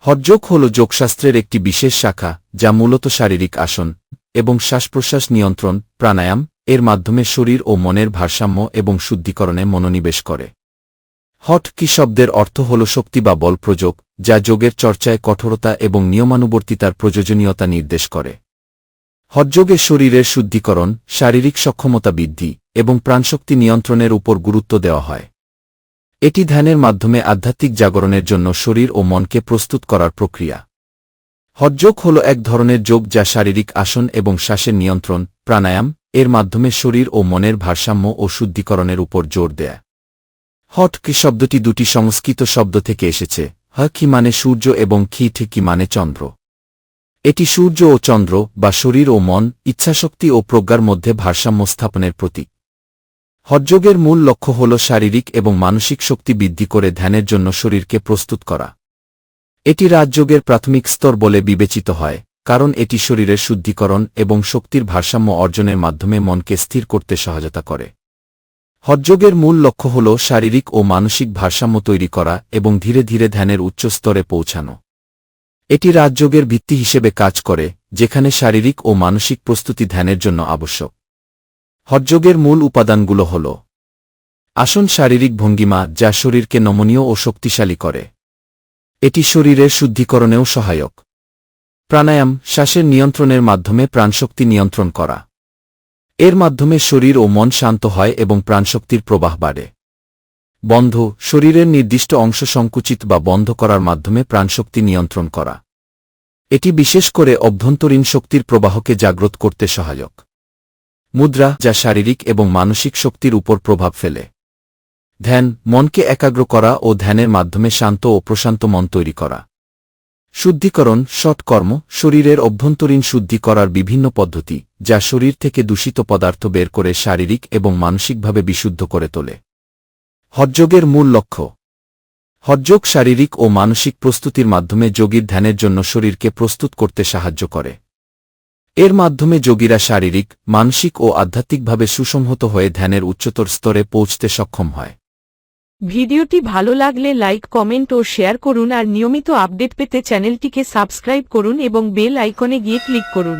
হঠযোগ হল যোগশাস্ত্রের একটি বিশেষ শাখা যা মূলত শারীরিক আসন এবং শ্বাসপ্রশ্বাস নিয়ন্ত্রণ প্রাণায়াম এর মাধ্যমে শরীর ও মনের ভারসাম্য এবং শুদ্ধিকরণে মনোনিবেশ করে। হঠ কি শব্দের অর্থ হল শক্তি বা বল প্রয়োগ, যা যোগের চর্চায় কঠোরতা এবং নিয়মানুবর্তিতার প্রয়োজনীয়তা নির্দেশ করে। হঠযোগে শরীরের শুদ্ধিকরণ, শারীরিক সক্ষমতা বৃদ্ধি এবং প্রাণশক্তি নিয়ন্ত্রণের উপর গুরুত্ব দেওয়া হয়। এটি ধ্যানের মাধ্যমে আধ্যাত্মিক জাগরণের জন্য শরীর ও মনকে প্রস্তুত করার প্রক্রিয়া। হঠযোগ হল এক ধরনের যোগ যা শারীরিক আসন এবং শ্বাসের নিয়ন্ত্রণ প্রাণায়াম এর মাধ্যমে শরীর ও মনের ভারসাম্য ও শুদ্ধিকরণের উপর জোর দেয়। হঠ কি শব্দটি দুটি সংস্কৃত শব্দ থেকে এসেছে, হ কি মানে সূর্য এবং খি কি মানে চন্দ্র। এটি সূর্য ও চন্দ্র বা শরীর ও মন, ইচ্ছাশক্তি ও প্রজ্ঞার মধ্যে ভারসাম্য স্থাপনের প্রতীক। হঠযোগের মূল লক্ষ্য হল শারীরিক এবং মানসিক শক্তি বৃদ্ধি করে ধ্যানের জন্য শরীরকে প্রস্তুত করা। এটি রাজযোগের প্রাথমিক স্তর বলে বিবেচিত হয়, কারণ এটি শরীরের শুদ্ধিকরণ এবং শক্তির ভারসাম্য অর্জনের মাধ্যমে মনকে স্থির করতে সহায়তা করে। হঠযোগের মূল লক্ষ্য হল শারীরিক ও মানসিক ভারসাম্য তৈরি করা এবং ধীরে ধীরে ধ্যানের উচ্চ স্তরে পৌঁছানো। এটি রাজযোগের ভিত্তি হিসেবে কাজ করে, যেখানে শারীরিক ও মানসিক প্রস্তুতি ধ্যানের জন্য আবশ্যক। হঠযোগের মূল উপাদানগুলো হল আসন, শারীরিক ভঙ্গিমা যা শরীরকে নমনীয় ও শক্তিশালী করে। এটি শরীরের শুদ্ধিকরণেও সহায়ক। প্রাণায়াম, শ্বাসের নিয়ন্ত্রণের মাধ্যমে প্রাণশক্তি নিয়ন্ত্রণ করা। এর মাধ্যমে শরীর ও মন শান্ত হয় এবং প্রাণশক্তির প্রবাহ বাড়ে। বন্ধ, শরীরের নির্দিষ্ট অংশ সংকুচিত বা বন্ধ করার মাধ্যমে প্রাণশক্তি নিয়ন্ত্রণ করা। এটি বিশেষ করে অভ্যন্তরীণ শক্তির প্রবাহকে জাগ্রত করতে সহায়ক। মুদ্রা, যা শারীরিক এবং মানসিক শক্তির উপর প্রভাব ফেলে। ধ্যান, মনকে একাগ্র করা ও ধ্যানের মাধ্যমে শান্ত ও প্রশান্ত মন তৈরি করা। শুদ্ধিকরণ, সৎকর্ম, শরীরের অভ্যন্তরীণ শুদ্ধি করার বিভিন্ন পদ্ধতি যা শরীর থেকে দূষিত পদার্থ বের করে শারীরিক এবং মানসিকভাবে বিশুদ্ধ করে তোলে। হঠযোগের মূল লক্ষ্য। হঠযোগ শারীরিক ও মানসিক প্রস্তুতির মাধ্যমে যোগীর ধ্যানের জন্য শরীরকে প্রস্তুত করতে সাহায্য করে। এর মাধ্যমে যোগীরা শারীরিক, মানসিক ও আধ্যাত্মিকভাবে সুসংহত হয়ে ধ্যানের উচ্চতর স্তরে পৌঁছতে সক্ষম হয়। ভিডিওটি ভালো লাগলে লাইক, কমেন্ট ও শেয়ার করুন আর নিয়মিত আপডেট পেতে চ্যানেলটিকে সাবস্ক্রাইব করুন এবং বেল আইকনে গিয়ে ক্লিক করুন।